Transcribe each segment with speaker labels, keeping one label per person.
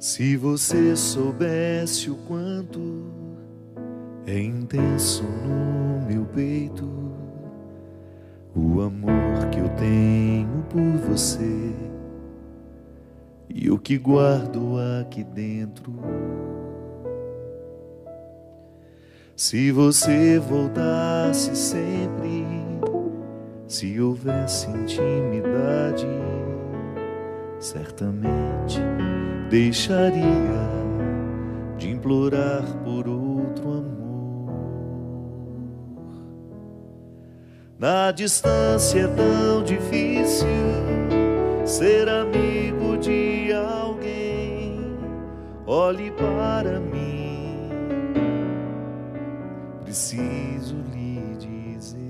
Speaker 1: Se você soubesse o quanto é intenso no meu peito o amor que eu tenho por você e o que guardo aqui dentro. Se você voltasse sempre, se houvesse intimidade, certamente deixaria de implorar por outro amor. Na distância é tão difícil ser amigo de alguém. Olhe para mim, preciso lhe dizer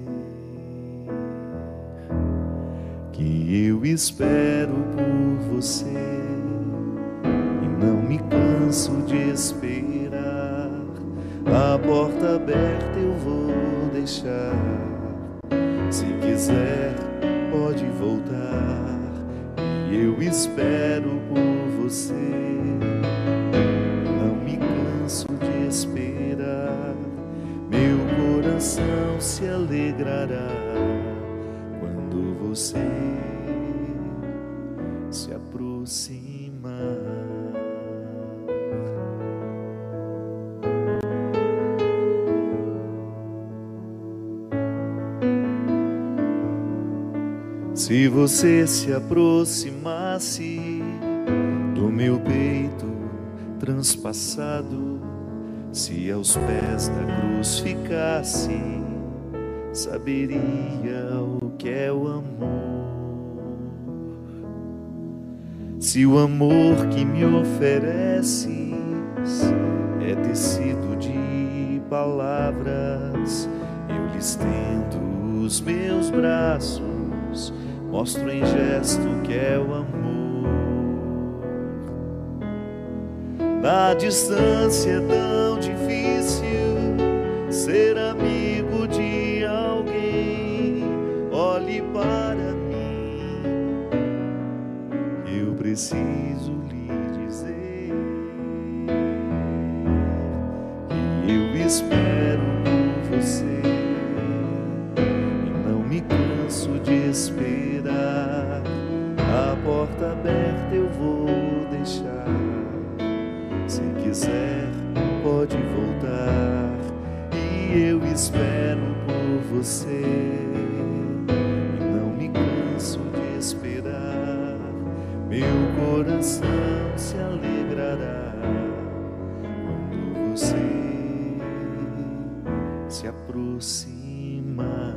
Speaker 1: que eu espero por você. Não me canso de esperar, a porta aberta eu vou deixar. Se quiser, pode voltar, e eu espero por você. Não me canso de esperar, meu coração se alegrará quando você se aproximar. Se você se aproximasse do meu peito transpassado, se aos pés da cruz ficasse, saberia o que é o amor. Se o amor que me ofereces é tecido de palavras, eu lhe estendo os meus braços, mostro em gesto que é o amor. Na distância é tão difícil ser amigo de alguém. Olhe para mim, eu preciso lhe dizer que eu espero por você e não me canso de esperar. A porta aberta eu vou deixar. Se quiser, pode voltar, e eu espero por você. E não me canso de esperar, meu coração se alegrará quando você se aproximar.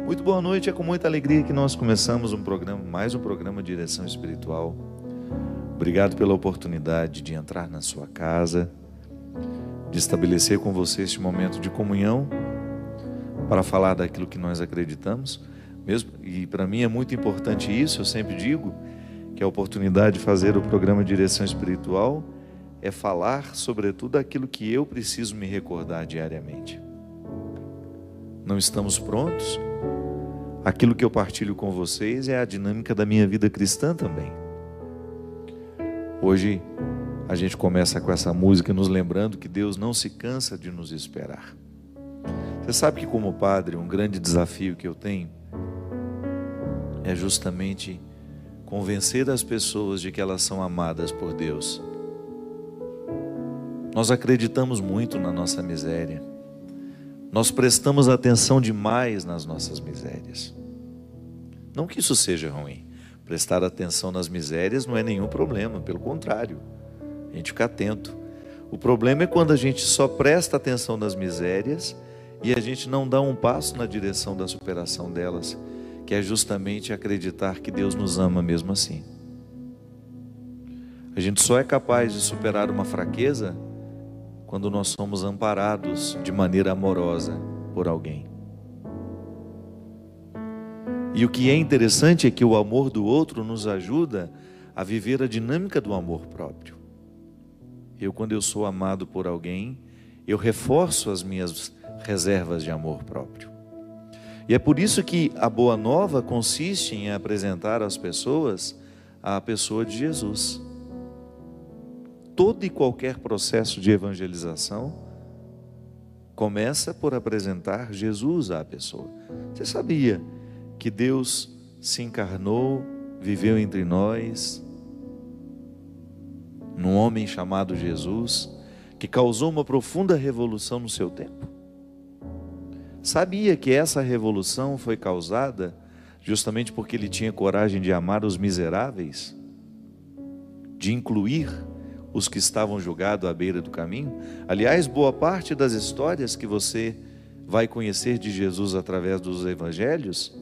Speaker 1: Muito boa noite, é com muita alegria que nós começamos mais um programa Direção Espiritual. Obrigado pela oportunidade de entrar na sua casa, de estabelecer com você este momento de comunhão para falar daquilo que nós acreditamos. E para mim é muito importante isso, eu sempre digo que a oportunidade de fazer o programa Direção Espiritual é falar sobretudo aquilo que eu preciso me recordar diariamente. Não estamos prontos? Aquilo que eu partilho com vocês é a dinâmica da minha vida cristã também. Hoje a gente começa com essa música nos lembrando que Deus não se cansa de nos esperar. Você sabe que como padre, um grande desafio que eu tenho é justamente convencer as pessoas de que elas são amadas por Deus. Nós acreditamos muito na nossa miséria. Nós prestamos atenção demais nas nossas misérias. Não que isso seja ruim. Prestar atenção nas misérias não é nenhum problema, pelo contrário, a gente fica atento. O problema é quando a gente só presta atenção nas misérias e a gente não dá um passo na direção da superação delas, que é justamente acreditar que Deus nos ama mesmo assim. A gente só é capaz de superar uma fraqueza quando nós somos amparados de maneira amorosa por alguém. E o que é interessante é que o amor do outro nos ajuda a viver a dinâmica do amor próprio. Quando eu sou amado por alguém, eu reforço as minhas reservas de amor próprio. E é por isso que a boa nova consiste em apresentar às pessoas à pessoa de Jesus. Todo e qualquer processo de evangelização começa por apresentar Jesus à pessoa. Você sabia que Deus se encarnou, viveu entre nós, num homem chamado Jesus, que causou uma profunda revolução no seu tempo? Sabia que essa revolução foi causada justamente porque ele tinha coragem de amar os miseráveis, de incluir os que estavam julgados à beira do caminho? Aliás, boa parte das histórias que você vai conhecer de Jesus através dos evangelhos,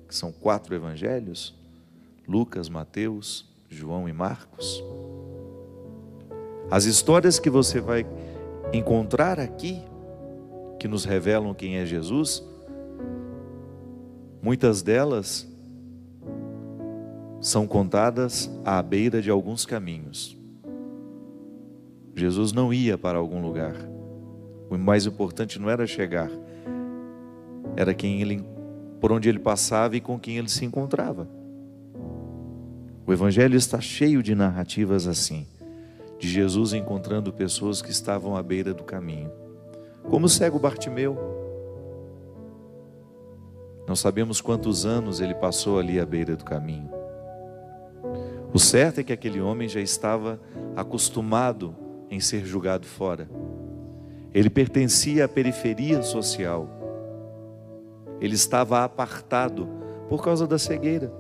Speaker 1: que são 4 evangelhos, Lucas, Mateus, João e Marcos, as histórias que você vai encontrar aqui, que nos revelam quem é Jesus, muitas delas são contadas à beira de alguns caminhos. Jesus não ia para algum lugar. O mais importante não era chegar, era por onde ele passava e com quem ele se encontrava. O Evangelho está cheio de narrativas assim, de Jesus encontrando pessoas que estavam à beira do caminho, como o cego Bartimeu. Não sabemos quantos anos ele passou ali à beira do caminho. O certo é que aquele homem já estava acostumado em ser julgado fora. Ele pertencia à periferia social. Ele estava apartado por causa da cegueira.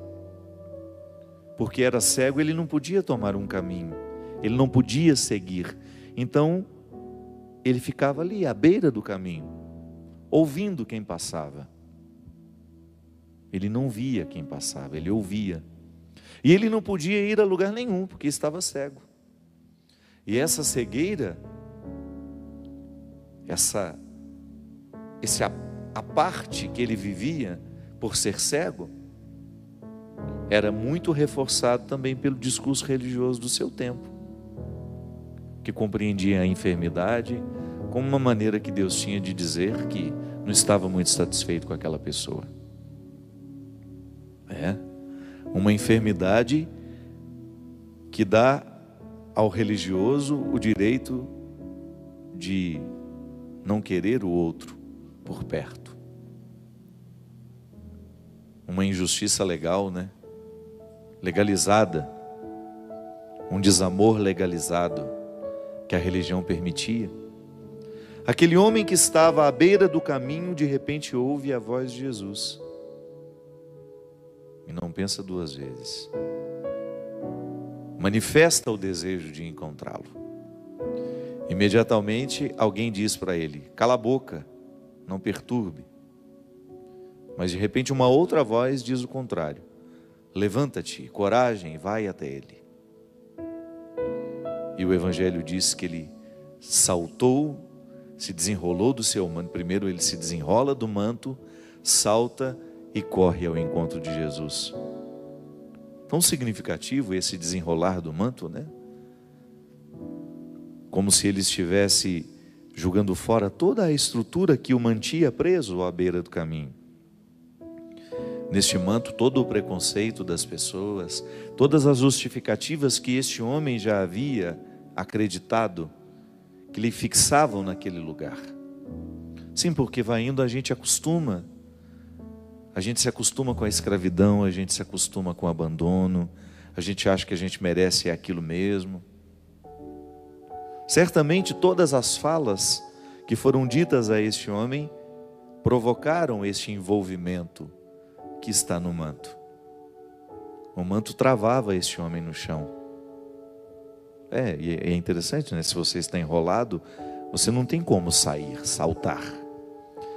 Speaker 1: Porque era cego, ele não podia tomar um caminho, ele não podia seguir. Então, ele ficava ali, à beira do caminho, ouvindo quem passava. Ele não via quem passava, ele ouvia. E ele não podia ir a lugar nenhum, porque estava cego. E essa cegueira, a parte que ele vivia por ser cego, era muito reforçado também pelo discurso religioso do seu tempo, que compreendia a enfermidade como uma maneira que Deus tinha de dizer que não estava muito satisfeito com aquela pessoa. Uma enfermidade que dá ao religioso o direito de não querer o outro por perto. Uma injustiça legal, né? Legalizada, um desamor legalizado que a religião permitia. Aquele homem que estava à beira do caminho, de repente ouve a voz de Jesus e não pensa 2 vezes. Manifesta o desejo de encontrá-lo. Imediatamente alguém diz para ele: cala a boca, não perturbe. Mas de repente uma outra voz diz o contrário: levanta-te, coragem, vai até ele. E o Evangelho diz que ele saltou, se desenrolou do seu manto. Primeiro ele se desenrola do manto, salta e corre ao encontro de Jesus. Tão significativo esse desenrolar do manto, né? Como se ele estivesse jogando fora toda a estrutura que o mantia preso à beira do caminho. Neste manto, todo o preconceito das pessoas, todas as justificativas que este homem já havia acreditado, que lhe fixavam naquele lugar. Sim, porque vai indo, a gente acostuma. A gente se acostuma com a escravidão, a gente se acostuma com o abandono, a gente acha que a gente merece aquilo mesmo. Certamente todas as falas que foram ditas a este homem provocaram este envolvimento que está no manto. O manto travava este homem no chão. E é interessante, né? Se você está enrolado, você não tem como sair, saltar.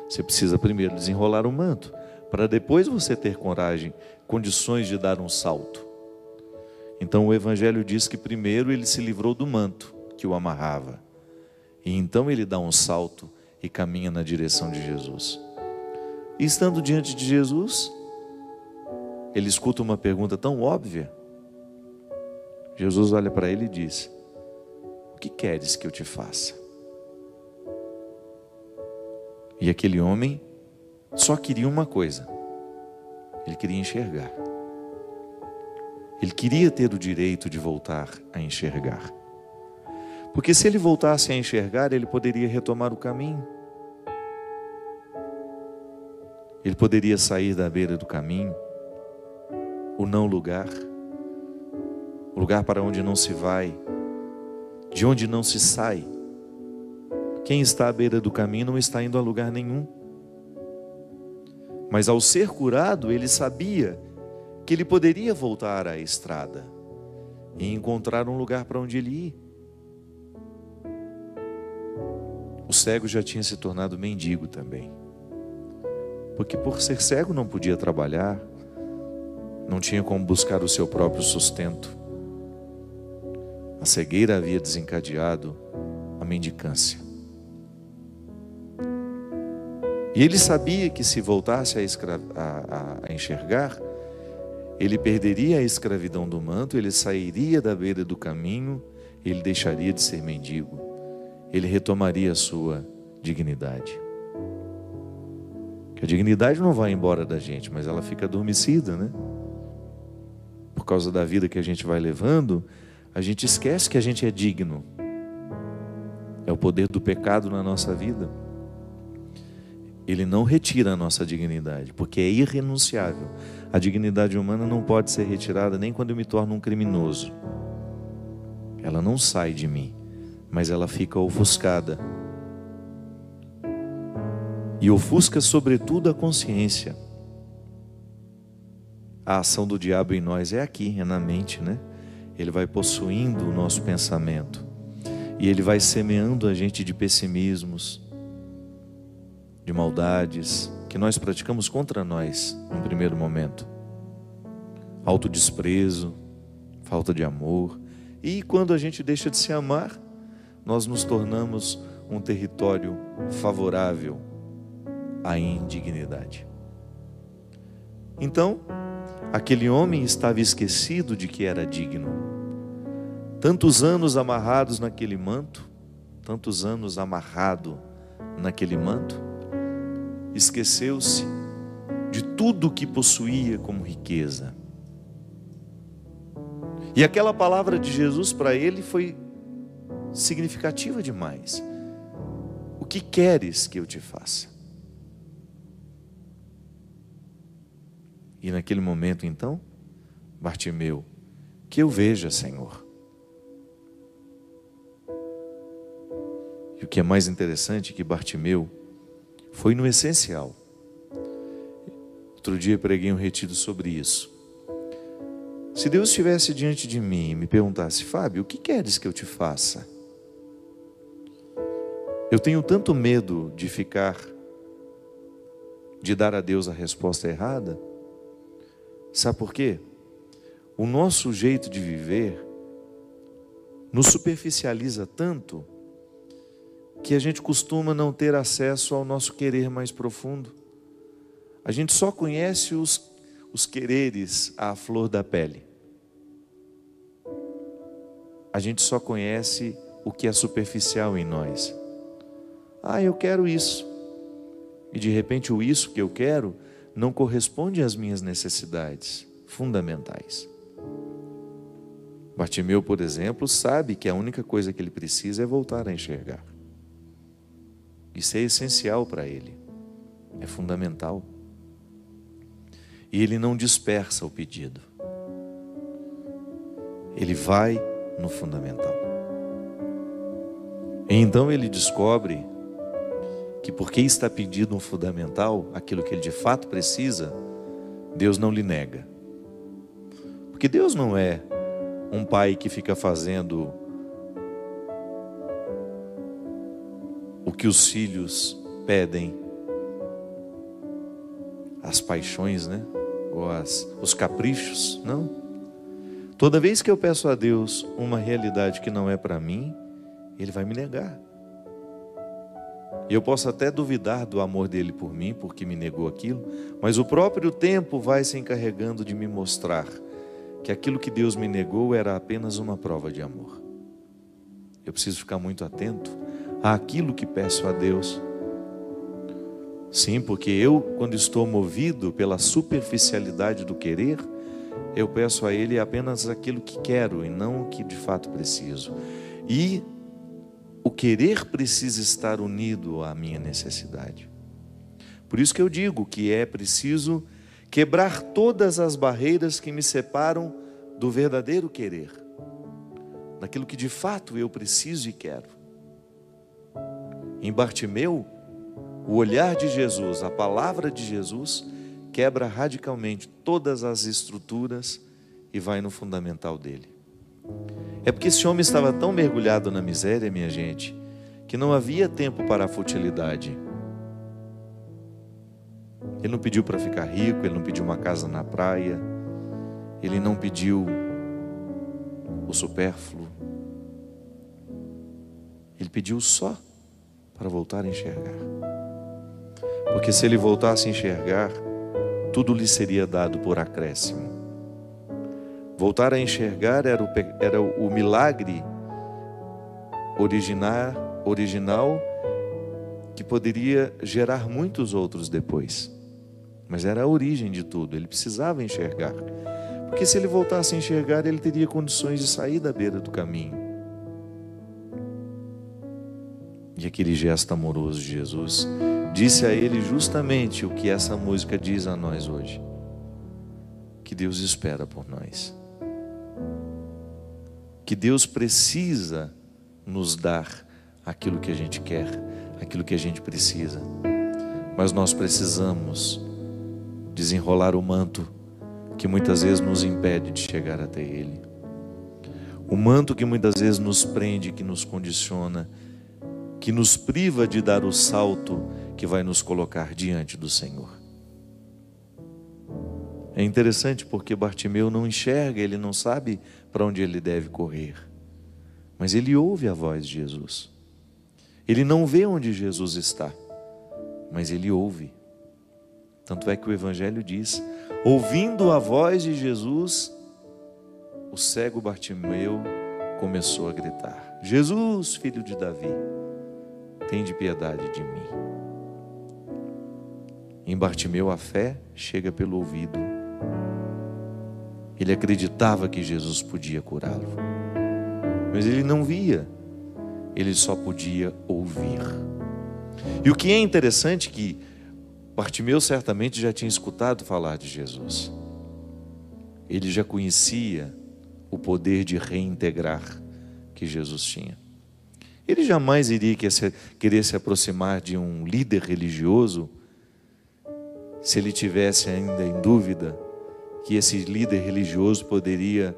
Speaker 1: Você precisa primeiro desenrolar o manto, para depois você ter coragem, condições de dar um salto. Então o Evangelho diz que primeiro ele se livrou do manto que o amarrava, e então ele dá um salto e caminha na direção de Jesus. E estando diante de Jesus, ele escuta uma pergunta tão óbvia. Jesus olha para ele e diz: o que queres que eu te faça? E aquele homem só queria uma coisa: ele queria enxergar. Ele queria ter o direito de voltar a enxergar. Porque se ele voltasse a enxergar, ele poderia retomar o caminho. Ele poderia sair da beira do caminho, o não lugar, o lugar para onde não se vai, de onde não se sai. Quem está à beira do caminho não está indo a lugar nenhum. Mas ao ser curado, ele sabia que ele poderia voltar à estrada e encontrar um lugar para onde ele ir. O cego já tinha se tornado mendigo também, porque por ser cego não podia trabalhar, não tinha como buscar o seu próprio sustento. A cegueira havia desencadeado a mendicância. E ele sabia que se voltasse a enxergar, ele perderia a escravidão do manto, ele sairia da beira do caminho, ele deixaria de ser mendigo, ele retomaria a sua dignidade. Que a dignidade não vai embora da gente, mas ela fica adormecida, né? Por causa da vida que a gente vai levando, a gente esquece que a gente é digno. É o poder do pecado na nossa vida. Ele não retira a nossa dignidade, porque é irrenunciável. A dignidade humana não pode ser retirada nem quando eu me torno um criminoso. Ela não sai de mim, mas ela fica ofuscada. E ofusca sobretudo a consciência. A ação do diabo em nós é aqui, é na mente, né? Ele vai possuindo o nosso pensamento. E ele vai semeando a gente de pessimismos, de maldades que nós praticamos contra nós no primeiro momento. Autodesprezo, falta de amor. E quando a gente deixa de se amar, nós nos tornamos um território favorável à indignidade. Então, aquele homem estava esquecido de que era digno. Tantos anos amarrados naquele manto, tantos anos amarrado naquele manto, esqueceu-se de tudo que possuía como riqueza. E aquela palavra de Jesus para ele foi significativa demais. O que queres que eu te faça? E naquele momento então, Bartimeu, que eu veja, Senhor. E o que é mais interessante é que Bartimeu foi no essencial. Outro dia preguei um retiro sobre isso. Se Deus estivesse diante de mim e me perguntasse, Fábio, o que queres que eu te faça? Eu tenho tanto medo de dar a Deus a resposta errada. Sabe por quê? O nosso jeito de viver nos superficializa tanto que a gente costuma não ter acesso ao nosso querer mais profundo. A gente só conhece os quereres à flor da pele. A gente só conhece o que é superficial em nós. Eu quero isso. E de repente o isso que eu quero não corresponde às minhas necessidades fundamentais. Bartimeu, por exemplo, sabe que a única coisa que ele precisa é voltar a enxergar. Isso é essencial para ele, é fundamental. E ele não dispersa o pedido. Ele vai no fundamental. E então ele descobre que porque está pedindo um fundamental, aquilo que ele de fato precisa, Deus não lhe nega. Porque Deus não é um pai que fica fazendo o que os filhos pedem, as paixões, né? Ou os caprichos, não. Toda vez que eu peço a Deus uma realidade que não é para mim, Ele vai me negar. E eu posso até duvidar do amor dele por mim, porque me negou aquilo, mas o próprio tempo vai se encarregando de me mostrar que aquilo que Deus me negou era apenas uma prova de amor. Eu preciso ficar muito atento àquilo que peço a Deus. Sim, porque eu, quando estou movido pela superficialidade do querer, eu peço a Ele apenas aquilo que quero e não o que de fato preciso. E o querer precisa estar unido à minha necessidade. Por isso que eu digo que é preciso quebrar todas as barreiras que me separam do verdadeiro querer, daquilo que de fato eu preciso e quero. Em Bartimeu, o olhar de Jesus, a palavra de Jesus, quebra radicalmente todas as estruturas e vai no fundamental dele. É porque esse homem estava tão mergulhado na miséria, minha gente, que não havia tempo para a futilidade. Ele não pediu para ficar rico, ele não pediu uma casa na praia, ele não pediu o supérfluo. Ele pediu só para voltar a enxergar. Porque se ele voltasse a enxergar, tudo lhe seria dado por acréscimo. Voltar a enxergar era o milagre original que poderia gerar muitos outros depois. Mas era a origem de tudo, ele precisava enxergar. Porque se ele voltasse a enxergar, ele teria condições de sair da beira do caminho. E aquele gesto amoroso de Jesus disse a ele justamente o que essa música diz a nós hoje: que Deus espera por nós, que Deus precisa nos dar aquilo que a gente quer, aquilo que a gente precisa, mas nós precisamos desenrolar o manto que muitas vezes nos impede de chegar até Ele, o manto que muitas vezes nos prende, que nos condiciona, que nos priva de dar o salto que vai nos colocar diante do Senhor. É interessante porque Bartimeu não enxerga, ele não sabe para onde ele deve correr, mas ele ouve a voz de Jesus. Ele não vê onde Jesus está, mas ele ouve. Tanto é que o Evangelho diz: ouvindo a voz de Jesus, o cego Bartimeu começou a gritar: Jesus, filho de Davi, tende piedade de mim. Em Bartimeu a fé chega pelo ouvido. Ele acreditava que Jesus podia curá-lo, mas ele não via, ele só podia ouvir. E o que é interessante é que Bartimeu certamente já tinha escutado falar de Jesus. Ele já conhecia o poder de reintegrar que Jesus tinha. Ele jamais iria querer se aproximar de um líder religioso se ele tivesse ainda em dúvida que esse líder religioso poderia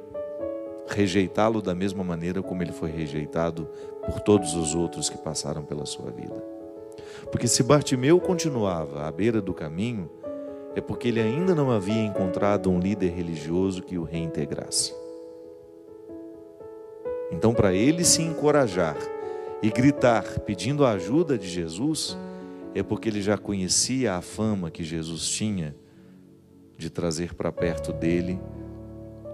Speaker 1: rejeitá-lo da mesma maneira como ele foi rejeitado por todos os outros que passaram pela sua vida. Porque se Bartimeu continuava à beira do caminho, é porque ele ainda não havia encontrado um líder religioso que o reintegrasse. Então, para ele se encorajar e gritar pedindo a ajuda de Jesus, é porque ele já conhecia a fama que Jesus tinha de trazer para perto dele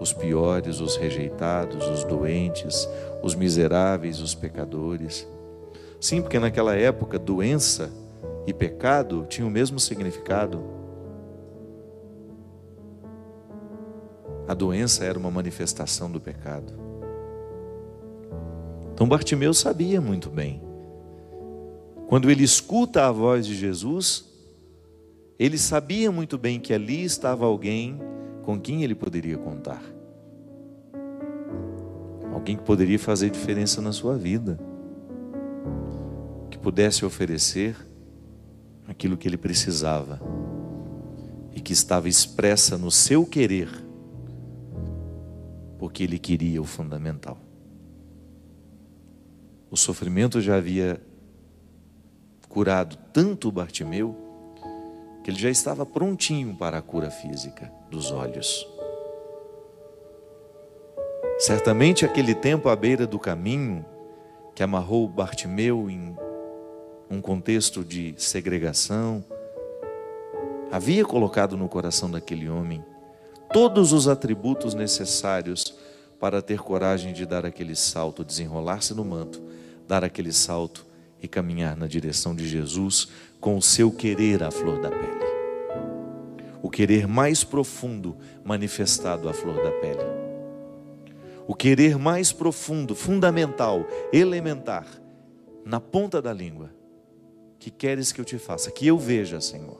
Speaker 1: os piores, os rejeitados, os doentes, os miseráveis, os pecadores. Sim, porque naquela época doença e pecado tinham o mesmo significado. A doença era uma manifestação do pecado. Então Bartimeu sabia muito bem. Quando ele escuta a voz de Jesus, ele sabia muito bem que ali estava alguém com quem ele poderia contar. Alguém que poderia fazer diferença na sua vida, que pudesse oferecer aquilo que ele precisava e que estava expressa no seu querer, porque ele queria o fundamental. O sofrimento já havia curado tanto Bartimeu que ele já estava prontinho para a cura física dos olhos. Certamente aquele tempo à beira do caminho que amarrou Bartimeu em um contexto de segregação, havia colocado no coração daquele homem todos os atributos necessários para ter coragem de dar aquele salto, desenrolar-se no manto, dar aquele salto e caminhar na direção de Jesus com o seu querer à flor da pele. o querer mais profundo manifestado à flor da pele. O querer mais profundo, fundamental, elementar, na ponta da língua. Que queres que eu te faça? Que eu veja, Senhor,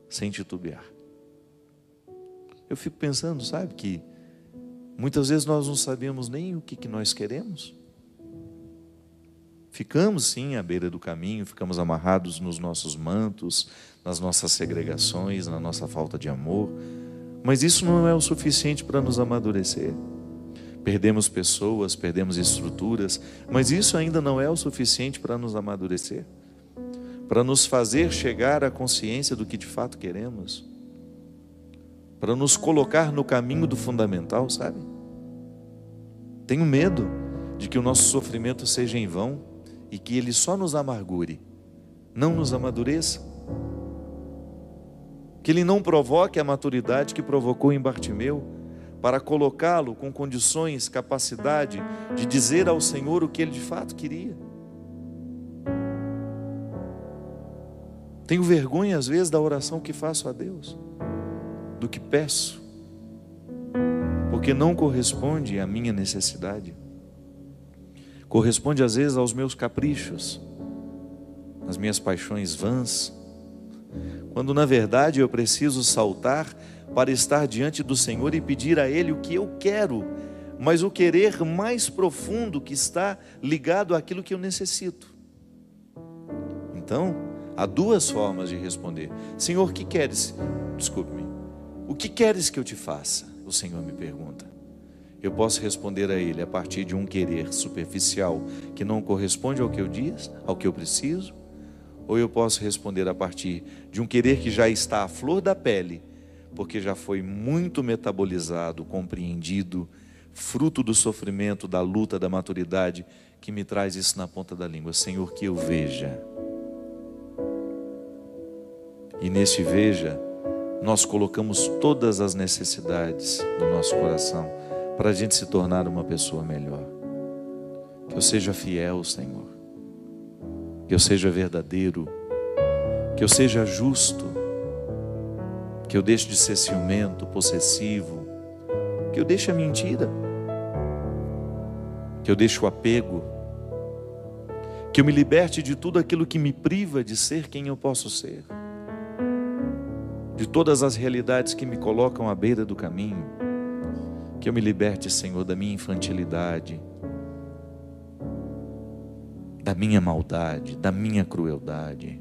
Speaker 1: sem titubear. Eu fico pensando, sabe, que muitas vezes nós não sabemos nem o que nós queremos. Ficamos sim à beira do caminho, ficamos amarrados nos nossos mantos, nas nossas segregações, na nossa falta de amor, mas isso não é o suficiente para nos amadurecer. Perdemos pessoas, perdemos estruturas, mas isso ainda não é o suficiente para nos amadurecer, para nos fazer chegar à consciência do que de fato queremos, para nos colocar no caminho do fundamental, sabe? Tenho medo de que o nosso sofrimento seja em vão e que ele só nos amargure, não nos amadureça, que ele não provoque a maturidade que provocou em Bartimeu, para colocá-lo com condições, capacidade de dizer ao Senhor o que ele de fato queria. Tenho vergonha às vezes da oração que faço a Deus, do que peço, porque não corresponde à minha necessidade. Corresponde às vezes aos meus caprichos, às minhas paixões vãs, quando na verdade eu preciso saltar para estar diante do Senhor e pedir a Ele o que eu quero, mas o querer mais profundo que está ligado àquilo que eu necessito. Então, há duas formas de responder. Senhor, o que queres? Desculpe-me. O que queres que eu te faça? O Senhor me pergunta. Eu posso responder a Ele a partir de um querer superficial que não corresponde ao que eu disse, ao que eu preciso, ou eu posso responder a partir de um querer que já está à flor da pele, porque já foi muito metabolizado, compreendido, fruto do sofrimento, da luta, da maturidade, que me traz isso na ponta da língua. Senhor, que eu veja. E neste veja, nós colocamos todas as necessidades do nosso coração, para a gente se tornar uma pessoa melhor. Que eu seja fiel, Senhor. Que eu seja verdadeiro. Que eu seja justo. Que eu deixe de ser ciumento, possessivo. Que eu deixe a mentira. Que eu deixe o apego. Que eu me liberte de tudo aquilo que me priva de ser quem eu posso ser. De todas as realidades que me colocam à beira do caminho. Que eu me liberte, Senhor, da minha infantilidade, da minha maldade, da minha crueldade.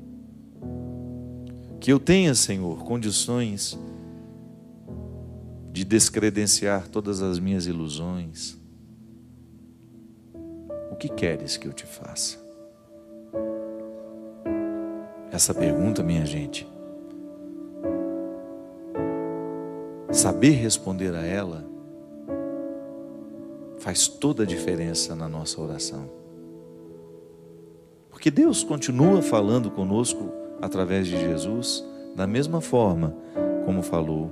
Speaker 1: Que eu tenha, Senhor, condições de descredenciar todas as minhas ilusões. O que queres que eu te faça? Essa pergunta, minha gente, saber responder a ela faz toda a diferença na nossa oração. Porque Deus continua falando conosco através de Jesus, da mesma forma como falou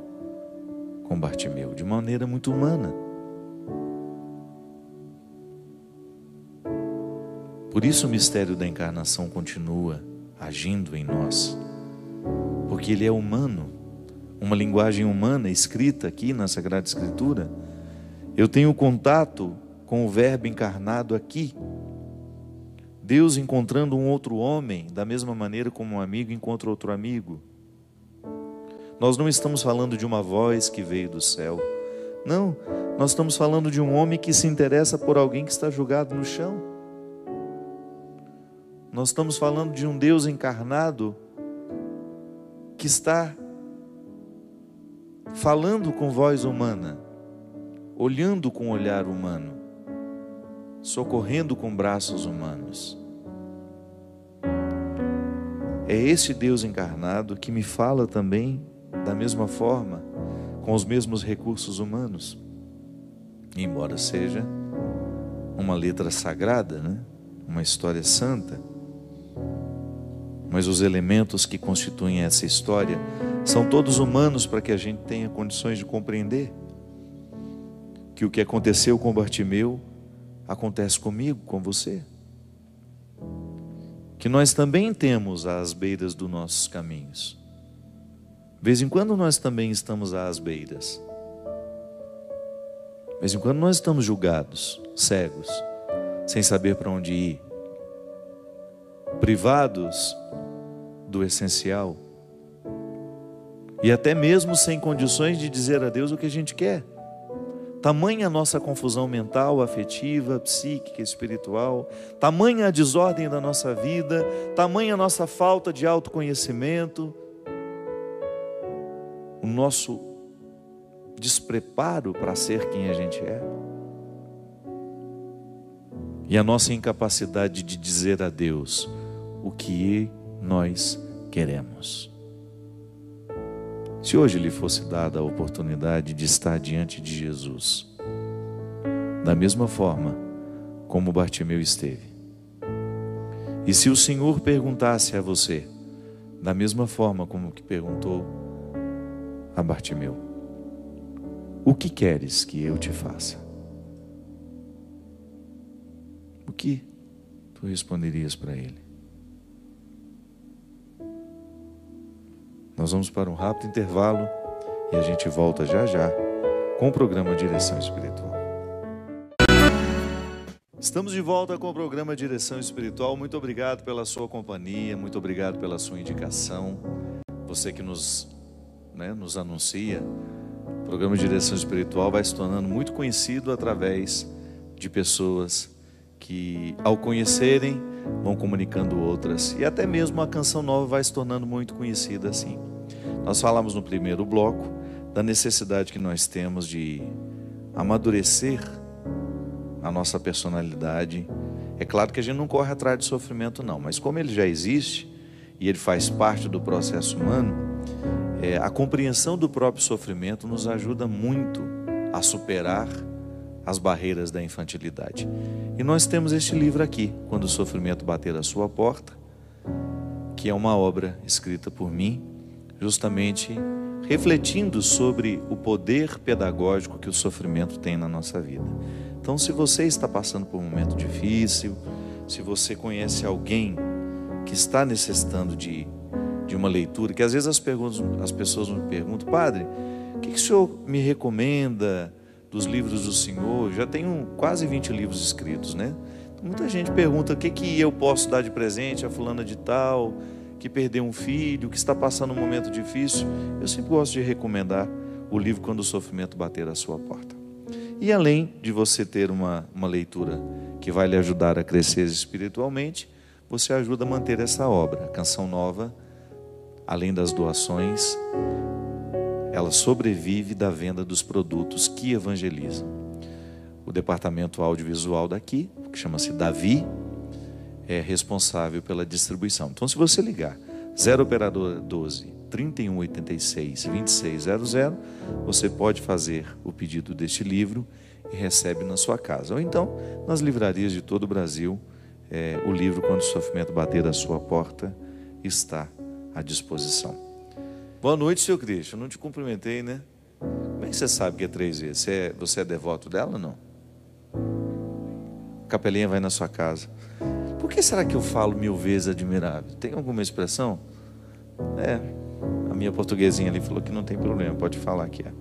Speaker 1: com Bartimeu, de maneira muito humana. Por isso o mistério da encarnação continua agindo em nós, porque ele é humano, uma linguagem humana escrita aqui na Sagrada Escritura. Eu tenho contato com o Verbo encarnado aqui. Deus encontrando um outro homem, da mesma maneira como um amigo encontra outro amigo. Nós não estamos falando de uma voz que veio do céu. Não, nós estamos falando de um homem que se interessa por alguém que está jogado no chão. Nós estamos falando de um Deus encarnado que está falando com voz humana, olhando com olhar humano, socorrendo com braços humanos. É esse Deus encarnado que me fala também da mesma forma, com os mesmos recursos humanos. Embora seja uma letra sagrada, né? Uma história santa, mas os elementos que constituem essa história são todos humanos, para que a gente tenha condições de compreender que o que aconteceu com Bartimeu acontece comigo, com você. Que nós também temos às beiras dos nossos caminhos De vez em quando nós também estamos às beiras. De vez em quando nós estamos julgados, cegos, sem saber para onde ir, privados do essencial e até mesmo sem condições de dizer a Deus o que a gente quer. Tamanha a nossa confusão mental, afetiva, psíquica, espiritual, tamanha a desordem da nossa vida, tamanha a nossa falta de autoconhecimento, o nosso despreparo para ser quem a gente é, e a nossa incapacidade de dizer a Deus o que nós queremos. Se hoje lhe fosse dada a oportunidade de estar diante de Jesus, da mesma forma como Bartimeu esteve, e se o Senhor perguntasse a você, da mesma forma como que perguntou a Bartimeu, o que queres que eu te faça? O que tu responderias para ele? Nós vamos para um rápido intervalo e a gente volta já já com o programa Direção Espiritual. Estamos de volta com o programa Direção Espiritual. Muito obrigado pela sua companhia, muito obrigado pela sua indicação. Você que nos anuncia, o programa Direção Espiritual vai se tornando muito conhecido através de pessoas que, ao conhecerem, vão comunicando outras. E até mesmo a Canção Nova vai se tornando muito conhecida assim. Nós falamos no primeiro bloco da necessidade que nós temos de amadurecer a nossa personalidade. É claro que a gente não corre atrás de sofrimento não, mas como ele já existe e ele faz parte do processo humano, a compreensão do próprio sofrimento nos ajuda muito a superar as barreiras da infantilidade. E nós temos este livro aqui, Quando o Sofrimento Bater à Sua Porta, que é uma obra escrita por mim, justamente refletindo sobre o poder pedagógico que o sofrimento tem na nossa vida. Então, se você está passando por um momento difícil, se você conhece alguém que está necessitando de uma leitura, que às vezes as pessoas me perguntam, padre, o que o senhor me recomenda dos livros do Senhor? Já tenho quase 20 livros escritos, né? Muita gente pergunta o que eu posso dar de presente a fulana de tal, que perdeu um filho, que está passando um momento difícil. Eu sempre gosto de recomendar o livro Quando o Sofrimento Bater à Sua Porta. E além de você ter uma leitura que vai lhe ajudar a crescer espiritualmente, você ajuda a manter essa obra. A Canção Nova, além das doações, ela sobrevive da venda dos produtos que evangelizam. O departamento audiovisual daqui, que chama-se Davi, é responsável pela distribuição. Então, se você ligar 0 operadora 12 3186 2600, você pode fazer o pedido deste livro e recebe na sua casa. Ou então, nas livrarias de todo o Brasil, o livro Quando o Sofrimento Bater à Sua Porta está à disposição. Boa noite, seu Cristian. Não te cumprimentei, né? Como é que você sabe que é 3 vezes? Você é devoto dela ou não? A capelinha vai na sua casa. Por que será que eu falo 1000 vezes admirável? Tem alguma expressão? A minha portuguesinha ali falou que não tem problema, pode falar que é.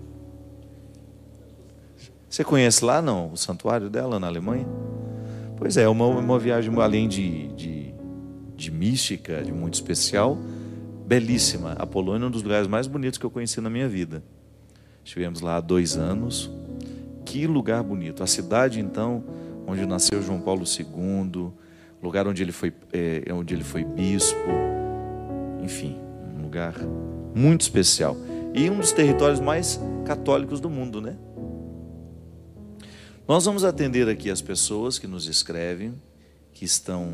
Speaker 1: Você conhece lá, não? O santuário dela na Alemanha? Pois é, uma viagem além de mística, de muito especial, belíssima. A Polônia é um dos lugares mais bonitos que eu conheci na minha vida. Estivemos lá há 2 anos. Que lugar bonito. A cidade, então, onde nasceu João Paulo II, lugar onde ele foi bispo, enfim, um lugar muito especial. E um dos territórios mais católicos do mundo, né? Nós vamos atender aqui as pessoas que nos escrevem, que estão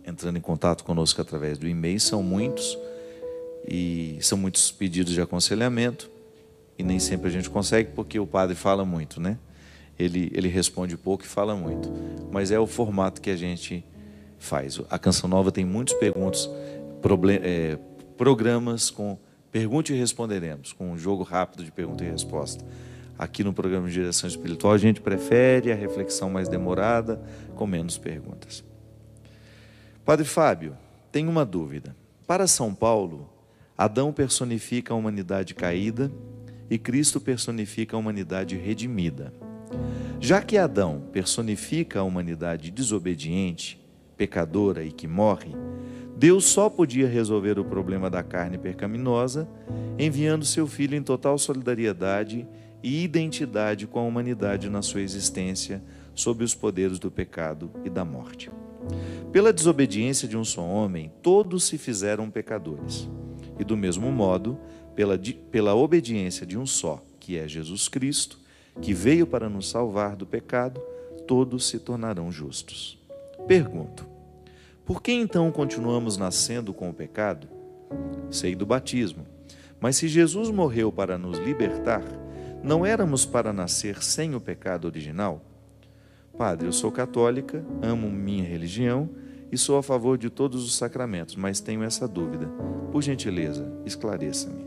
Speaker 1: entrando em contato conosco através do e-mail. São muitos, e são muitos pedidos de aconselhamento, e nem sempre a gente consegue, porque o padre fala muito, né? Ele responde pouco e fala muito, mas é o formato que a gente faz. A Canção Nova tem muitos programas com Pergunte e Responderemos, com um jogo rápido de pergunta e resposta. Aqui no programa de Direção Espiritual a gente prefere a reflexão mais demorada, com menos perguntas. Padre Fábio, tenho uma dúvida. Para São Paulo, Adão personifica a humanidade caída e Cristo personifica a humanidade redimida. Já que Adão personifica a humanidade desobediente, pecadora e que morre, Deus só podia resolver o problema da carne pecaminosa enviando seu Filho em total solidariedade e identidade com a humanidade na sua existência sob os poderes do pecado e da morte. Pela desobediência de um só homem, todos se fizeram pecadores. E do mesmo modo, pela obediência de um só, que é Jesus Cristo, que veio para nos salvar do pecado, todos se tornarão justos. Pergunto: por que então continuamos nascendo com o pecado? Sei do batismo, mas se Jesus morreu para nos libertar, não éramos para nascer sem o pecado original? Padre, eu sou católica, amo minha religião e sou a favor de todos os sacramentos, mas tenho essa dúvida. Por gentileza, esclareça-me.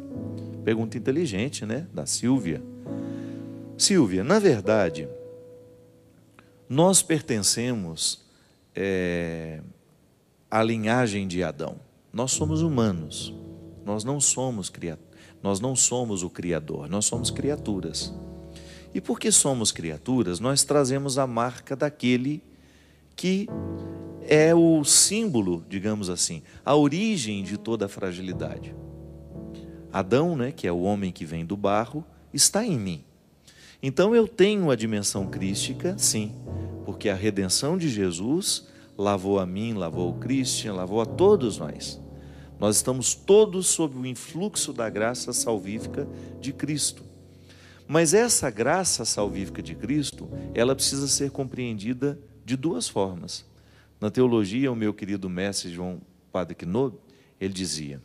Speaker 1: Pergunta inteligente, né? Da Silvia. Silvia, na verdade, nós pertencemos à linhagem de Adão. Nós somos humanos. Nós não somos o Criador, nós somos criaturas. E porque somos criaturas, nós trazemos a marca daquele que é o símbolo, digamos assim, a origem de toda a fragilidade. Adão, né, que é o homem que vem do barro, está em mim. Então eu tenho a dimensão crística, sim, porque a redenção de Jesus lavou a mim, lavou o Christian, lavou a todos nós. Nós estamos todos sob o influxo da graça salvífica de Cristo. Mas essa graça salvífica de Cristo, ela precisa ser compreendida de duas formas. Na teologia, o meu querido mestre João Padre Knob, ele dizia,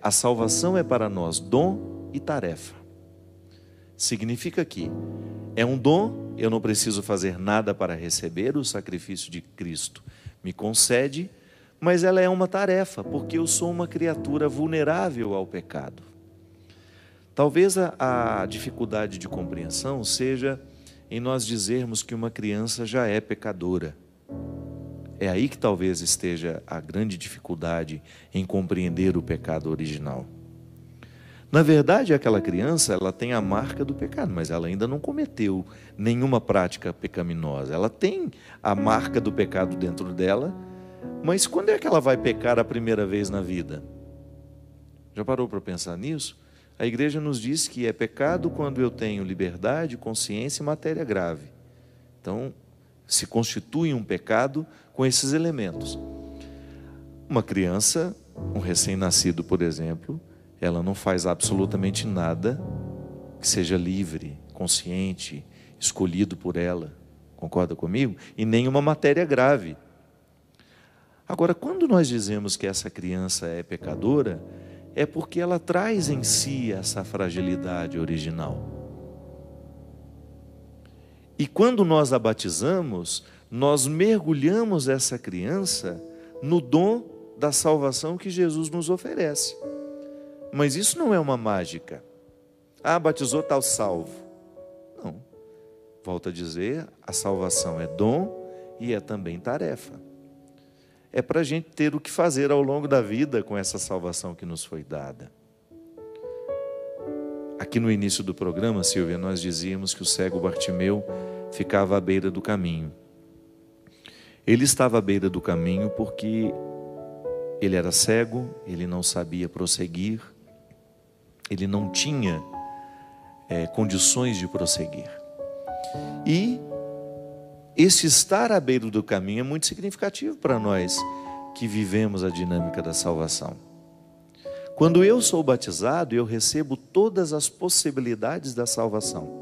Speaker 1: a salvação é para nós dom e tarefa. Significa que é um dom, eu não preciso fazer nada para receber, o sacrifício de Cristo me concede, mas ela é uma tarefa, porque eu sou uma criatura vulnerável ao pecado. Talvez a dificuldade de compreensão seja em nós dizermos que uma criança já é pecadora. É aí que talvez esteja a grande dificuldade em compreender o pecado original. Na verdade, aquela criança, ela tem a marca do pecado, mas ela ainda não cometeu nenhuma prática pecaminosa. Ela tem a marca do pecado dentro dela, mas quando é que ela vai pecar a primeira vez na vida? Já parou para pensar nisso? A igreja nos diz que é pecado quando eu tenho liberdade, consciência e matéria grave. Então, se constitui um pecado com esses elementos. Uma criança, um recém-nascido, por exemplo, ela não faz absolutamente nada que seja livre, consciente, escolhido por ela. Concorda comigo? E nenhuma matéria grave. Agora, quando nós dizemos que essa criança é pecadora, é porque ela traz em si essa fragilidade original. E quando nós a batizamos, nós mergulhamos essa criança no dom da salvação que Jesus nos oferece. Mas isso não é uma mágica. Ah, batizou, está salvo. Não. Volto a dizer, a salvação é dom e é também tarefa. É para a gente ter o que fazer ao longo da vida com essa salvação que nos foi dada. Aqui no início do programa, Silvia, nós dizíamos que o cego Bartimeu ficava à beira do caminho. Ele estava à beira do caminho porque ele era cego, ele não sabia prosseguir, ele não tinha condições de prosseguir. E esse estar à beira do caminho é muito significativo para nós que vivemos a dinâmica da salvação. Quando eu sou batizado, eu recebo todas as possibilidades da salvação.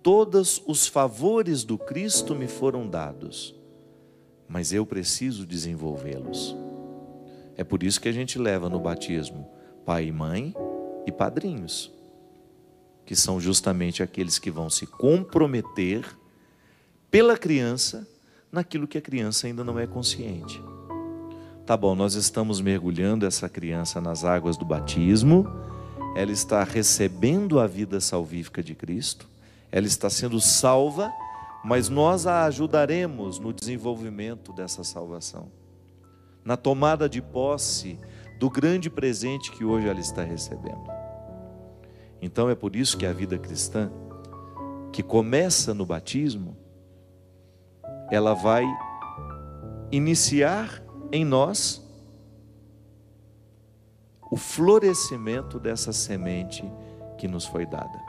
Speaker 1: Todos os favores do Cristo me foram dados, mas eu preciso desenvolvê-los. É por isso que a gente leva no batismo pai e mãe e padrinhos, que são justamente aqueles que vão se comprometer pela criança naquilo que a criança ainda não é consciente. Tá bom, nós estamos mergulhando essa criança nas águas do batismo, ela está recebendo a vida salvífica de Cristo, ela está sendo salva, mas nós a ajudaremos no desenvolvimento dessa salvação, na tomada de posse do grande presente que hoje ela está recebendo. Então é por isso que a vida cristã, que começa no batismo, ela vai iniciar em nós o florescimento dessa semente que nos foi dada.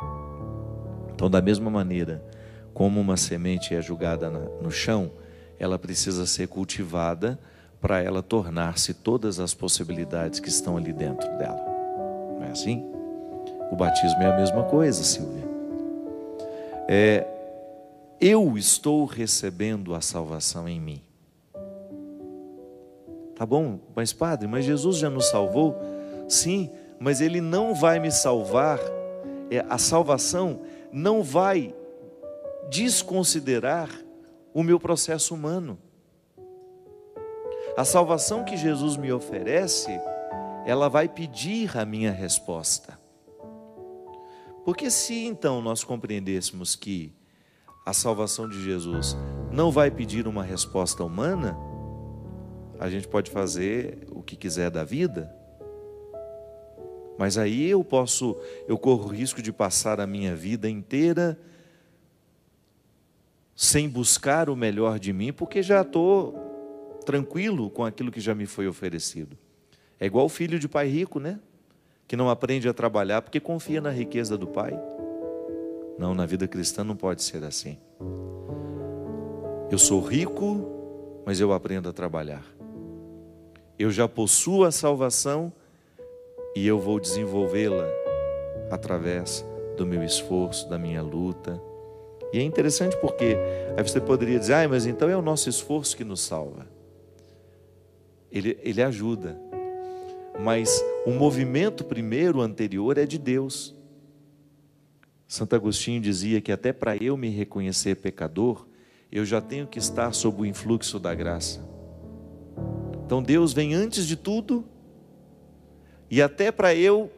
Speaker 1: Então, da mesma maneira como uma semente é jogada no chão, ela precisa ser cultivada para ela tornar-se todas as possibilidades que estão ali dentro dela. Não é assim? O batismo é a mesma coisa, Silvia. Eu estou recebendo a salvação em mim. Tá bom, mas padre, mas Jesus já nos salvou? Sim, mas Ele não vai me salvar. A salvação não vai desconsiderar o meu processo humano. A salvação que Jesus me oferece, ela vai pedir a minha resposta. Porque se então nós compreendêssemos que a salvação de Jesus não vai pedir uma resposta humana, a gente pode fazer o que quiser da vida, mas aí eu corro o risco de passar a minha vida inteira sem buscar o melhor de mim, porque já estou tranquilo com aquilo que já me foi oferecido. É igual o filho de pai rico, né? Que não aprende a trabalhar porque confia na riqueza do pai. Não, na vida cristã não pode ser assim. Eu sou rico, mas eu aprendo a trabalhar. Eu já possuo a salvação e eu vou desenvolvê-la através do meu esforço, da minha luta. E é interessante porque aí você poderia dizer, mas então é o nosso esforço que nos salva. Ele ajuda, mas o movimento primeiro, anterior, é de Deus. Santo Agostinho dizia que até para eu me reconhecer pecador, eu já tenho que estar sob o influxo da graça. Então Deus vem antes de tudo, e até para eu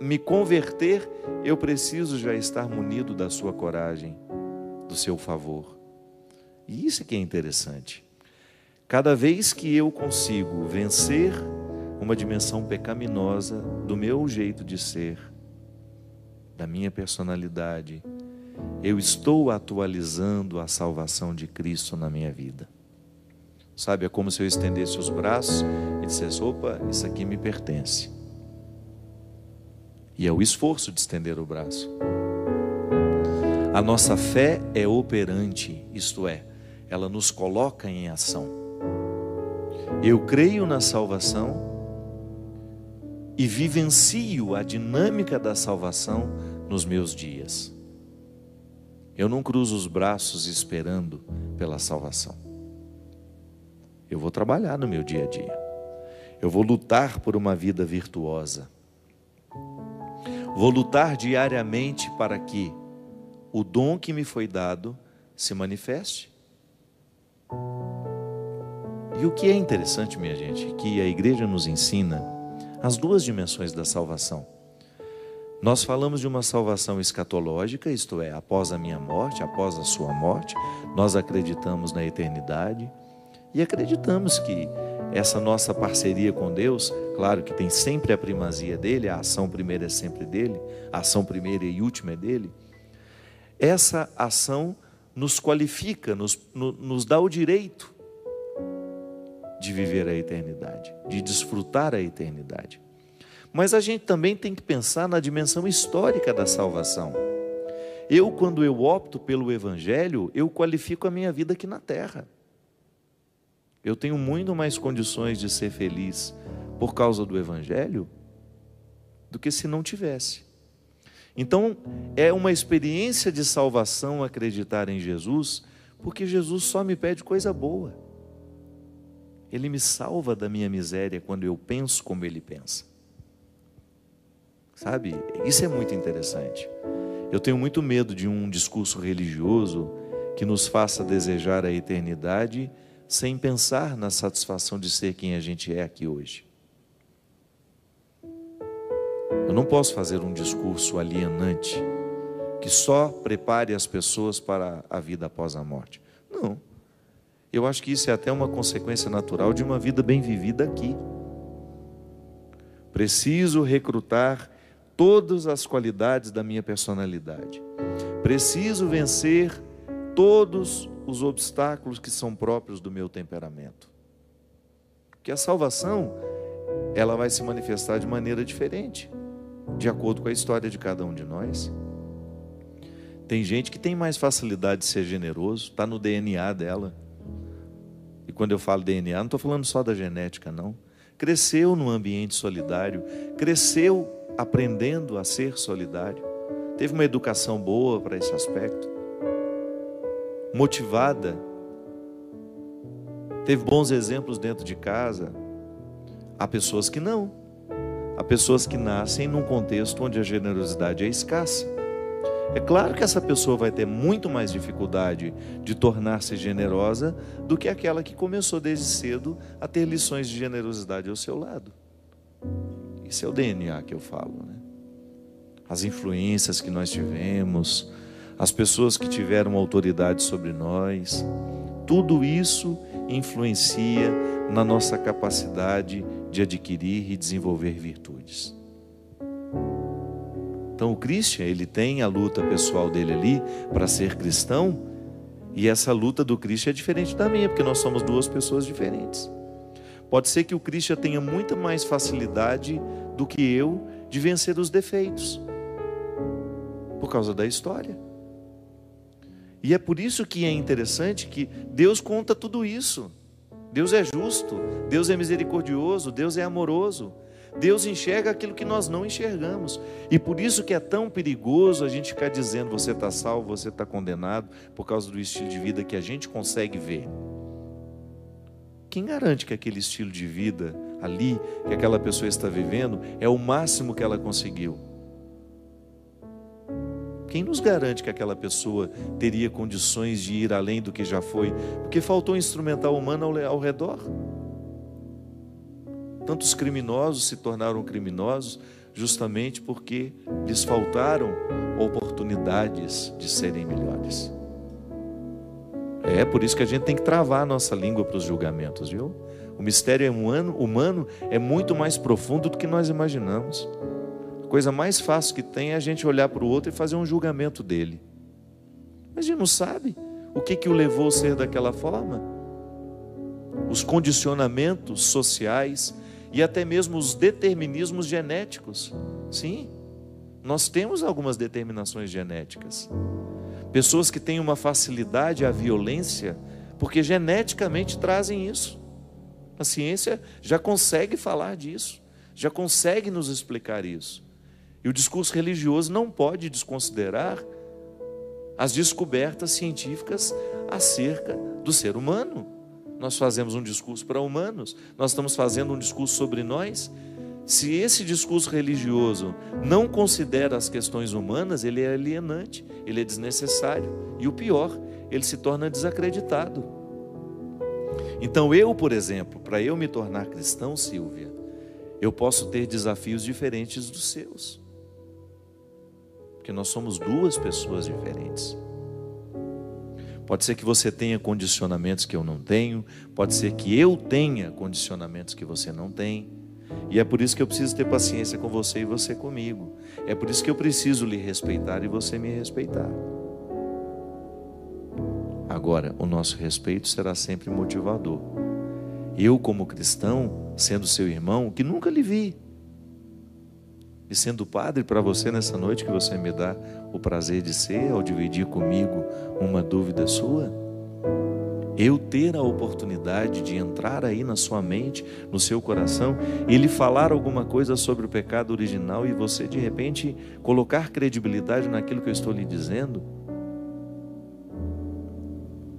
Speaker 1: me converter, eu preciso já estar munido da sua coragem, do seu favor. E isso que é interessante. Cada vez que eu consigo vencer uma dimensão pecaminosa do meu jeito de ser, da minha personalidade, eu estou atualizando a salvação de Cristo na minha vida. Sabe, é como se eu estendesse os braços e dissesse, opa, isso aqui me pertence. E é o esforço de estender o braço. A nossa fé é operante, isto é, ela nos coloca em ação. Eu creio na salvação e vivencio a dinâmica da salvação nos meus dias. Eu não cruzo os braços esperando pela salvação. Eu vou trabalhar no meu dia a dia. Eu vou lutar por uma vida virtuosa. Vou lutar diariamente para que o dom que me foi dado se manifeste. E o que é interessante, minha gente, é que a igreja nos ensina as duas dimensões da salvação. Nós falamos de uma salvação escatológica, isto é, após a minha morte, após a sua morte. Nós acreditamos na eternidade e acreditamos que essa nossa parceria com Deus, claro que tem sempre a primazia dele, a ação primeira é sempre dele, a ação primeira e última é dele. Essa ação nos qualifica, nos dá o direito de viver a eternidade, de desfrutar a eternidade. Mas a gente também tem que pensar na dimensão histórica da salvação. Quando eu opto pelo Evangelho, eu qualifico a minha vida aqui na terra. Eu tenho muito mais condições de ser feliz por causa do Evangelho do que se não tivesse. Então, é uma experiência de salvação acreditar em Jesus, porque Jesus só me pede coisa boa. Ele me salva da minha miséria quando eu penso como Ele pensa. Sabe? Isso é muito interessante. Eu tenho muito medo de um discurso religioso que nos faça desejar a eternidade sem pensar na satisfação de ser quem a gente é aqui hoje. Eu não posso fazer um discurso alienante que só prepare as pessoas para a vida após a morte. Não. Eu acho que isso é até uma consequência natural de uma vida bem vivida aqui. Preciso recrutar todas as qualidades da minha personalidade. Preciso vencer todos os obstáculos que são próprios do meu temperamento. Porque a salvação, ela vai se manifestar de maneira diferente, de acordo com a história de cada um de nós. Tem gente que tem mais facilidade de ser generoso, está no DNA dela. E quando eu falo DNA, não estou falando só da genética, não. Cresceu num ambiente solidário, cresceu aprendendo a ser solidário, teve uma educação boa para esse aspecto, motivada, teve bons exemplos dentro de casa. Há pessoas que não, há pessoas que nascem num contexto onde a generosidade é escassa. É claro que essa pessoa vai ter muito mais dificuldade de tornar-se generosa do que aquela que começou desde cedo a ter lições de generosidade ao seu lado. Isso é o DNA que eu falo, né? As influências que nós tivemos, as pessoas que tiveram autoridade sobre nós, tudo isso influencia na nossa capacidade de adquirir e desenvolver virtudes. Então o Christian, ele tem a luta pessoal dele ali para ser cristão, e essa luta do Christian é diferente da minha, porque nós somos duas pessoas diferentes. Pode ser que o Christian tenha muita mais facilidade do que eu de vencer os defeitos, por causa da história. E é por isso que é interessante que Deus conta tudo isso. Deus é justo, Deus é misericordioso, Deus é amoroso. Deus enxerga aquilo que nós não enxergamos. E por isso que é tão perigoso a gente ficar dizendo: você está salvo, você está condenado, por causa do estilo de vida que a gente consegue ver. Quem garante que aquele estilo de vida ali, que aquela pessoa está vivendo, é o máximo que ela conseguiu? Quem nos garante que aquela pessoa teria condições de ir além do que já foi? Porque faltou instrumental humano ao redor. Tantos criminosos se tornaram criminosos justamente porque lhes faltaram oportunidades de serem melhores. É por isso que a gente tem que travar a nossa língua para os julgamentos, viu? O mistério humano é muito mais profundo do que nós imaginamos. A coisa mais fácil que tem é a gente olhar para o outro e fazer um julgamento dele. Mas a gente não sabe o que o levou a ser daquela forma. Os condicionamentos sociais e até mesmo os determinismos genéticos. Sim, nós temos algumas determinações genéticas. Pessoas que têm uma facilidade à violência, porque geneticamente trazem isso. A ciência já consegue falar disso, já consegue nos explicar isso. E o discurso religioso não pode desconsiderar as descobertas científicas acerca do ser humano. Nós fazemos um discurso para humanos, nós estamos fazendo um discurso sobre nós. Se esse discurso religioso não considera as questões humanas, ele é alienante, ele é desnecessário. E o pior, ele se torna desacreditado. Então eu, por exemplo, para eu me tornar cristão, Silvia, eu posso ter desafios diferentes dos seus. Porque nós somos duas pessoas diferentes. Pode ser que você tenha condicionamentos que eu não tenho, pode ser que eu tenha condicionamentos que você não tem. E é por isso que eu preciso ter paciência com você e você comigo. É por isso que eu preciso lhe respeitar e você me respeitar. Agora, o nosso respeito será sempre motivador. Eu, como cristão, sendo seu irmão, que nunca lhe vi, e sendo padre para você nessa noite que você me dá o prazer de ser, ao dividir comigo uma dúvida sua, eu ter a oportunidade de entrar aí na sua mente, no seu coração, e lhe falar alguma coisa sobre o pecado original e você de repente colocar credibilidade naquilo que eu estou lhe dizendo,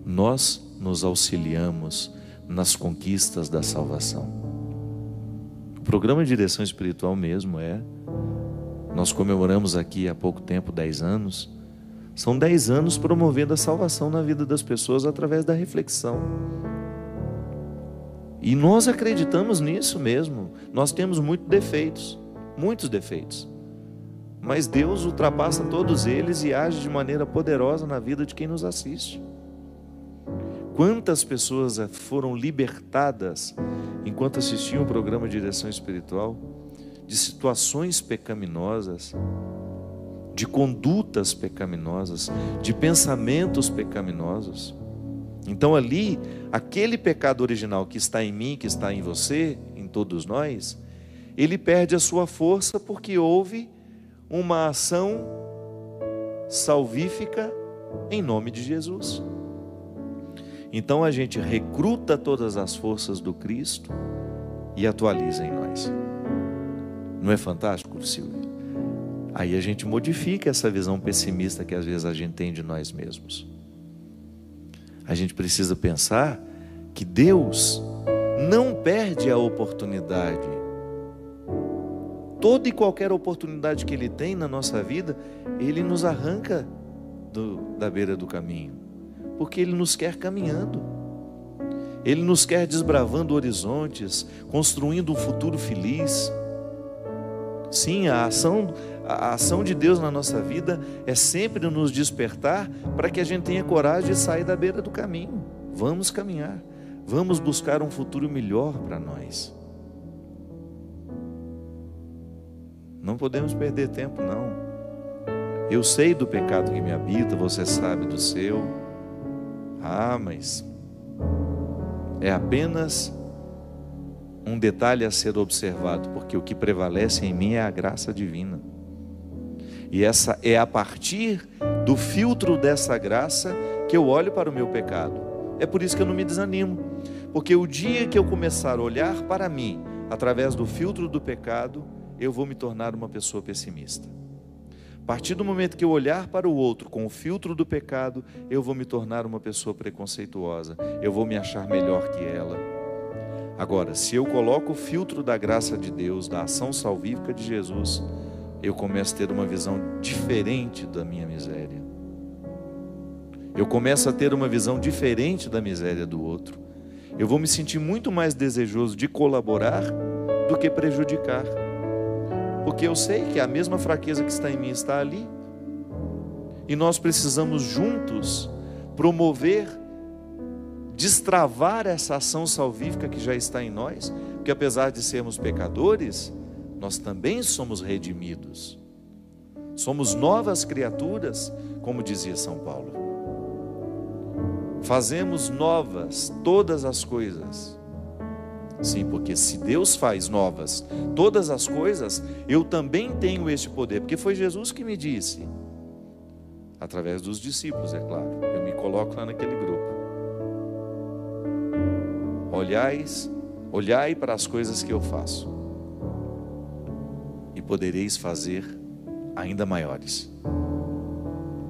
Speaker 1: nós nos auxiliamos nas conquistas da salvação. O programa de direção espiritual mesmo nós comemoramos aqui há pouco tempo 10 anos. São 10 anos promovendo a salvação na vida das pessoas através da reflexão. E nós acreditamos nisso mesmo. Nós temos muitos defeitos. Mas Deus ultrapassa todos eles e age de maneira poderosa na vida de quem nos assiste. Quantas pessoas foram libertadas enquanto assistiam o programa de direção espiritual de situações pecaminosas, de condutas pecaminosas, de pensamentos pecaminosos. Então ali, aquele pecado original que está em mim, que está em você, em todos nós, ele perde a sua força porque houve uma ação salvífica em nome de Jesus. Então a gente recruta todas as forças do Cristo e atualiza em nós. Não é fantástico, Silvio? Aí a gente modifica essa visão pessimista que às vezes a gente tem de nós mesmos. A gente precisa pensar que Deus não perde a oportunidade. Toda e qualquer oportunidade que Ele tem na nossa vida, Ele nos arranca da beira do caminho, porque Ele nos quer caminhando. Ele nos quer desbravando horizontes, construindo um futuro feliz. Sim, a ação de Deus na nossa vida é sempre nos despertar para que a gente tenha coragem de sair da beira do caminho. Vamos caminhar, vamos buscar um futuro melhor para nós. Não podemos perder tempo, não. Eu sei do pecado que me habita, você sabe do seu. Mas é apenas um detalhe a ser observado, porque o que prevalece em mim é a graça divina. E essa é a partir do filtro dessa graça que eu olho para o meu pecado. É por isso que eu não me desanimo, porque o dia que eu começar a olhar para mim através do filtro do pecado, eu vou me tornar uma pessoa pessimista. A partir do momento que eu olhar para o outro com o filtro do pecado, eu vou me tornar uma pessoa preconceituosa, eu vou me achar melhor que ela. Agora, se eu coloco o filtro da graça de Deus, da ação salvífica de Jesus, eu começo a ter uma visão diferente da minha miséria. Eu começo a ter uma visão diferente da miséria do outro. Eu vou me sentir muito mais desejoso de colaborar do que prejudicar. Porque eu sei que a mesma fraqueza que está em mim está ali. E nós precisamos juntos promover, destravar essa ação salvífica que já está em nós, porque apesar de sermos pecadores, nós também somos redimidos. Somos novas criaturas, como dizia São Paulo. Fazemos novas todas as coisas. Sim, porque se Deus faz novas todas as coisas, eu também tenho este poder, porque foi Jesus que me disse, através dos discípulos, é claro. Eu me coloco lá naquele grupo. Olhai para as coisas que eu faço, e podereis fazer ainda maiores.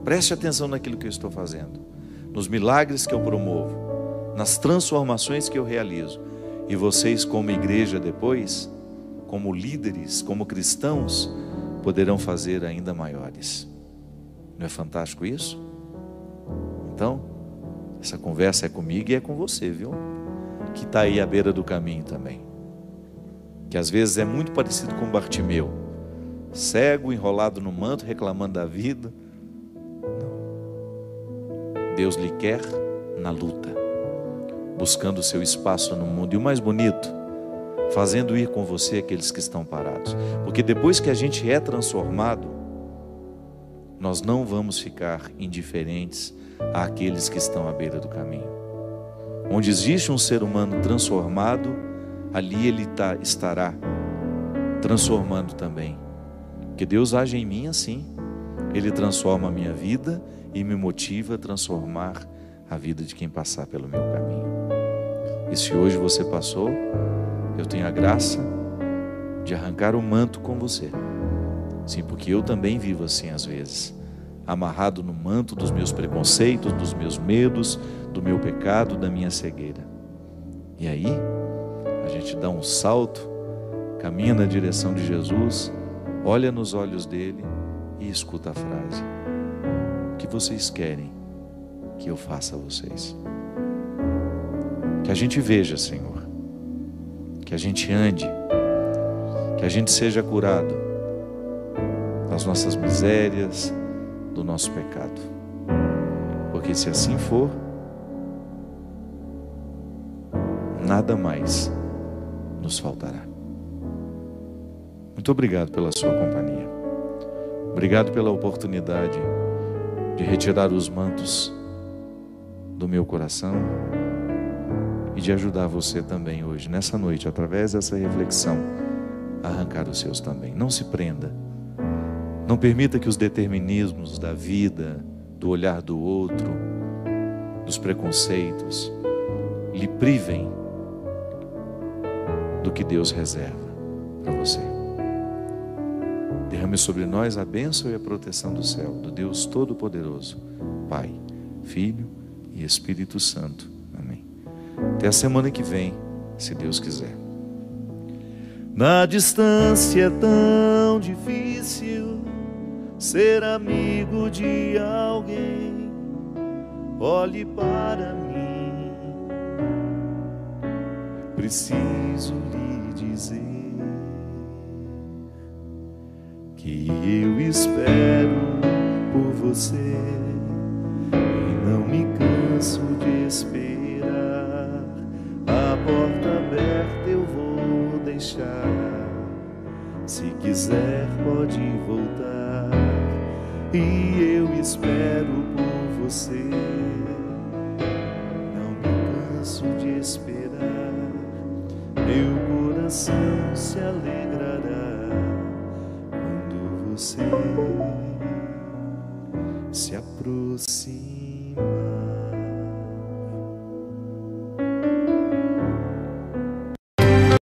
Speaker 1: Preste atenção naquilo que eu estou fazendo, nos milagres que eu promovo, nas transformações que eu realizo. E vocês, como igreja depois, como líderes, como cristãos, poderão fazer ainda maiores. Não é fantástico isso? Então, essa conversa é comigo e é com você, viu? Que está aí à beira do caminho também. Que às vezes é muito parecido com Bartimeu. Cego, enrolado no manto, reclamando da vida. Não. Deus lhe quer na luta, buscando o seu espaço no mundo. E o mais bonito, fazendo ir com você aqueles que estão parados. Porque depois que a gente é transformado, nós não vamos ficar indiferentes àqueles que estão à beira do caminho. Onde existe um ser humano transformado, ali ele estará transformando também. Porque Deus age em mim assim. Ele transforma a minha vida e me motiva a transformar a vida de quem passar pelo meu caminho. E se hoje você passou, eu tenho a graça de arrancar o manto com você. Sim, porque eu também vivo assim às vezes, amarrado no manto dos meus preconceitos, dos meus medos, do meu pecado, da minha cegueira. E aí, a gente dá um salto, caminha na direção de Jesus, olha nos olhos dele e escuta a frase: o que vocês querem que eu faça a vocês? Que a gente veja, Senhor, que a gente ande, que a gente seja curado das nossas misérias, do nosso pecado. Porque se assim for, nada mais nos faltará. Muito obrigado pela sua companhia. Obrigado pela oportunidade de retirar os mantos do meu coração e de ajudar você também hoje, nessa noite, através dessa reflexão, a arrancar os seus também. Não se prenda. Não permita que os determinismos da vida, do olhar do outro, dos preconceitos, lhe privem do que Deus reserva para você. Derrame sobre nós a bênção e a proteção do céu, do Deus Todo-Poderoso, Pai, Filho e Espírito Santo. Amém. Até a semana que vem, se Deus quiser. Na distância é tão difícil ser amigo de alguém. Olhe para mim, preciso lhe dizer que eu espero por você e não me canso de esperar. A porta aberta eu vou deixar, se quiser pode voltar. E eu espero por você, não me canso de esperar. Meu coração se alegrará quando você se aproximar.